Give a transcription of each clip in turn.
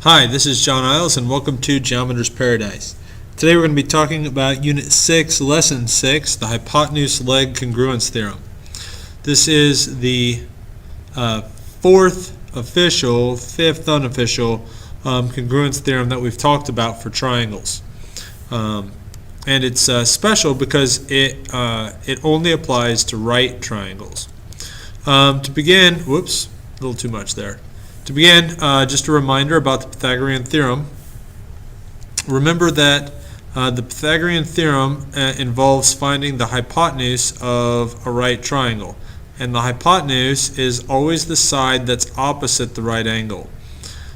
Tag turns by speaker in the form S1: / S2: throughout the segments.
S1: Hi, this is John Isles and welcome to Geometer's Paradise. Today we're going to be talking about Unit 6, Lesson 6, the hypotenuse leg congruence theorem. This is the fourth official, fifth unofficial congruence theorem that we've talked about for triangles. And it's special because it only applies to right triangles. To begin, whoops, a little too much there. To begin, just a reminder about the Pythagorean theorem. Remember that the Pythagorean theorem involves finding the hypotenuse of a right triangle. And the hypotenuse is always the side that's opposite the right angle.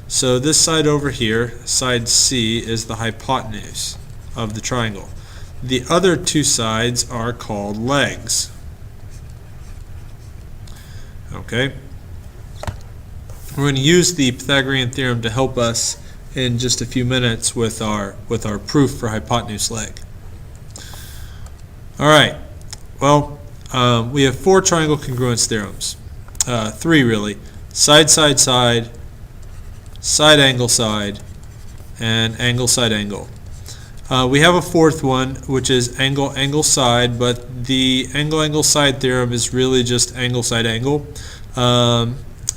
S1: So this side over here, side C, is the hypotenuse of the triangle. The other two sides are called legs. Okay? We're going to use the Pythagorean theorem to help us in just a few minutes with our proof for hypotenuse leg. All right. Well, we have four triangle congruence theorems. Three really: side, side, side, side, angle, side, and angle, side, angle. We have a fourth one, which is angle, angle, side, but the angle, angle, side theorem is really just angle, side, angle.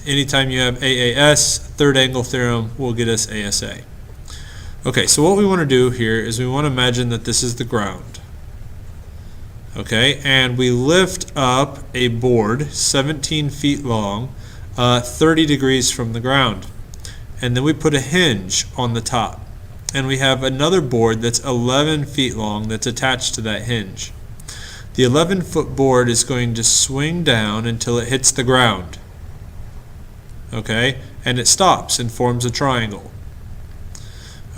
S1: Anytime you have AAS, third angle theorem will get us ASA. Okay, so what we want to do here is we want to imagine that this is the ground. Okay, and we lift up a board 17 feet long, 30 degrees from the ground. And then we put a hinge on the top. And we have another board that's 11 feet long that's attached to that hinge. The 11-foot board is going to swing down until it hits the ground. Okay, and it stops and forms a triangle.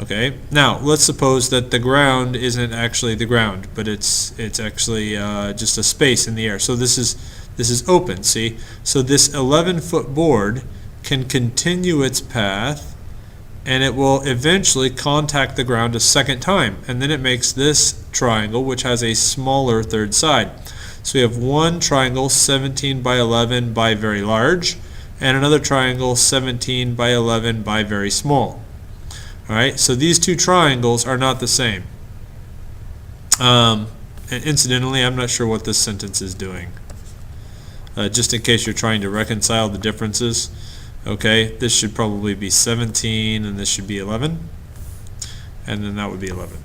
S1: Okay, now let's suppose that the ground isn't actually the ground, but it's actually just a space in the air. So this is open. See, so this 11-foot board can continue its path, and it will eventually contact the ground a second time, and then it makes this triangle, which has a smaller third side. So we have one triangle 17 by 11 by very large, and another triangle 17 by 11 by very small. Alright, so these two triangles are not the same. And incidentally, I'm not sure what this sentence is doing. Just in case you're trying to reconcile the differences. Okay, this should probably be 17 and this should be 11. And then that would be 11.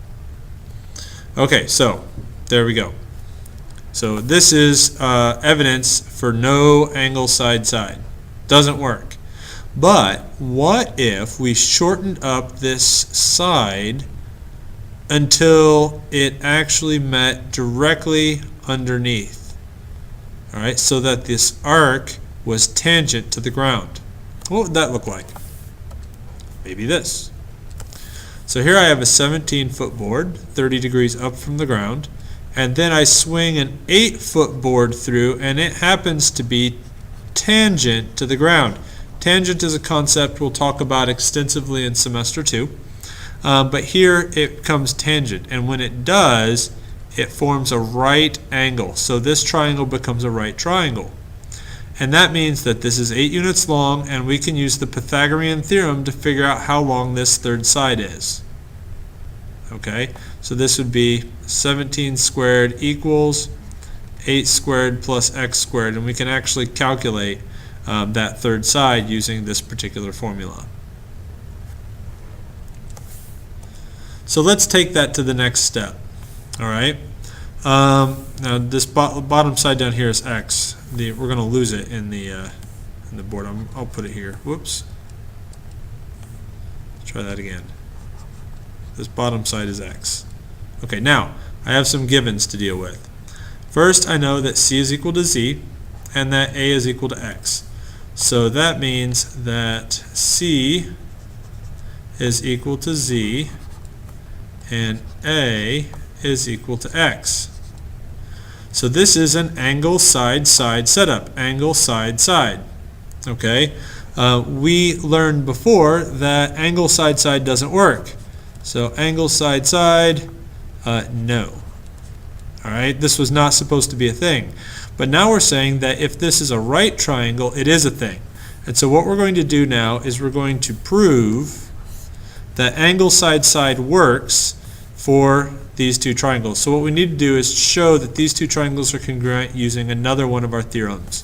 S1: Okay, so there we go. So this is evidence for no angle side side. Doesn't work. But what if we shortened up this side until it actually met directly underneath? All right, so that this arc was tangent to the ground. What would that look like? Maybe this. So here I have a 17-foot board, 30 degrees up from the ground, and then I swing an 8-foot board through, and it happens to be tangent to the ground. Tangent is a concept we'll talk about extensively in semester 2, but here it comes tangent, and when it does, it forms a right angle. So this triangle becomes a right triangle, and that means that this is 8 units long, and we can use the Pythagorean theorem to figure out how long this third side is. Okay, so this would be 17 squared equals 8 squared plus x squared, and we can actually calculate that third side using this particular formula. So let's take that to the next step. All right. Now this bottom side down here is x. We're going to lose it in the board. I'll put it here. Whoops. Let's try that again. This bottom side is x. Okay. Now I have some givens to deal with. First, I know that c is equal to z and that a is equal to x. So that means that c is equal to z and a is equal to x. So this is an angle side side setup. Angle side side. Okay. We learned before that angle side side doesn't work. So angle side side, no. Alright, this was not supposed to be a thing. But now we're saying that if this is a right triangle, it is a thing. And so what we're going to do now is we're going to prove that angle side side works for these two triangles. So what we need to do is show that these two triangles are congruent using another one of our theorems.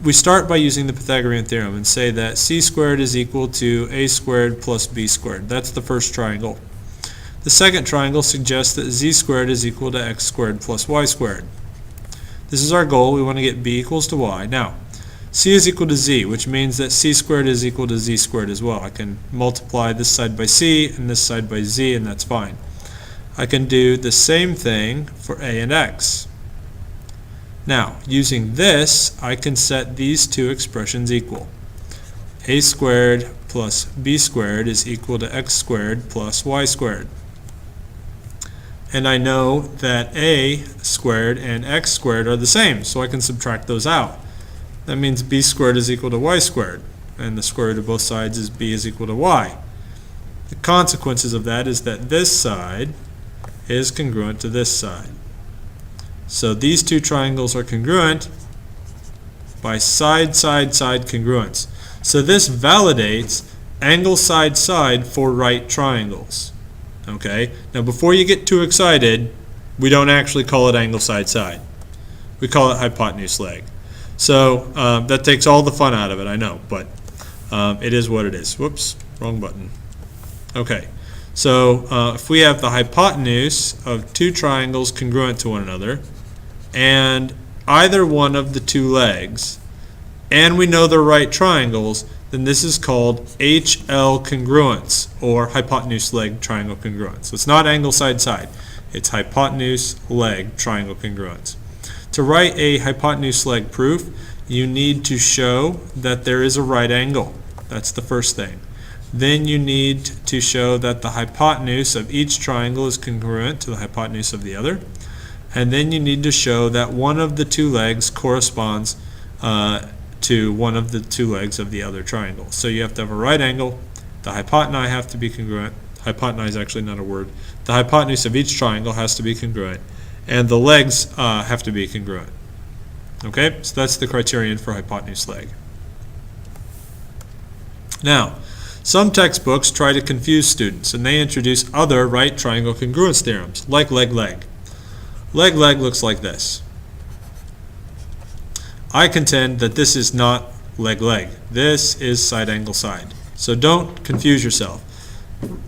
S1: We start by using the Pythagorean theorem and say that c squared is equal to a squared plus b squared. That's the first triangle. The second triangle suggests that z squared is equal to x squared plus y squared. This is our goal. We want to get b equals to y. Now, c is equal to z, which means that c squared is equal to z squared as well. I can multiply this side by c and this side by z, and that's fine. I can do the same thing for a and x. Now, using this, I can set these two expressions equal. A squared plus b squared is equal to x squared plus y squared. And I know that a squared and x squared are the same, so I can subtract those out. That means b squared is equal to y squared, and the square root of both sides is b is equal to y. The consequences of that is that this side is congruent to this side. So these two triangles are congruent by side-side-side congruence. So this validates angle side-side for right triangles. Okay? Now before you get too excited, we don't actually call it angle side-side. We call it hypotenuse leg. So that takes all the fun out of it, I know, but it is what it is. Whoops, wrong button. Okay, so if we have the hypotenuse of two triangles congruent to one another, and either one of the two legs, and we know they're right triangles, then this is called HL congruence, or hypotenuse leg triangle congruence. So it's not angle side-side, it's hypotenuse leg triangle congruence. To write a hypotenuse leg proof, you need to show that there is a right angle. That's the first thing. Then you need to show that the hypotenuse of each triangle is congruent to the hypotenuse of the other. And then you need to show that one of the two legs corresponds to one of the two legs of the other triangle. So you have to have a right angle, the hypotenuse have to be congruent. Hypotenuse is actually not a word. The hypotenuse of each triangle has to be congruent, and the legs have to be congruent. Okay, so that's the criterion for hypotenuse leg. Now, some textbooks try to confuse students, and they introduce other right triangle congruence theorems, like leg-leg. Leg-leg looks like this. I contend that this is not leg-leg. This is side-angle-side. So don't confuse yourself.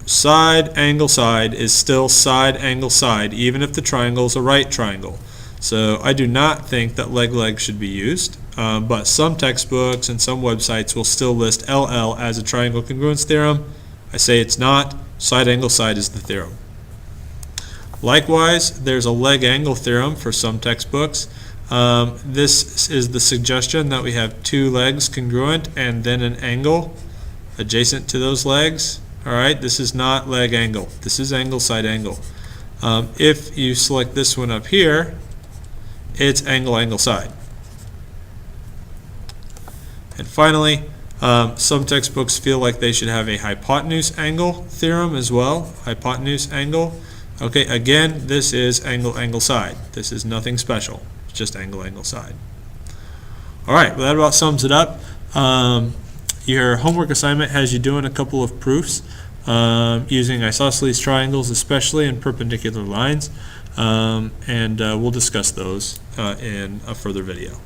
S1: Side-angle-side is still side-angle-side, even if the triangle is a right triangle. So I do not think that leg-leg should be used, but some textbooks and some websites will still list LL as a triangle congruence theorem. I say it's not. Side-angle-side is the theorem. Likewise, there's a leg-angle theorem for some textbooks. This is the suggestion that we have two legs congruent and then an angle adjacent to those legs. Alright, this is not leg angle. This is angle side angle. If you select this one up here, it's angle angle side. And finally, some textbooks feel like they should have a hypotenuse angle theorem as well. Hypotenuse angle. Okay, again, this is angle angle side. This is nothing special. It's just angle angle side. Alright, well that about sums it up. Your homework assignment has you doing a couple of proofs using isosceles triangles, especially in perpendicular lines, and we'll discuss those in a further video.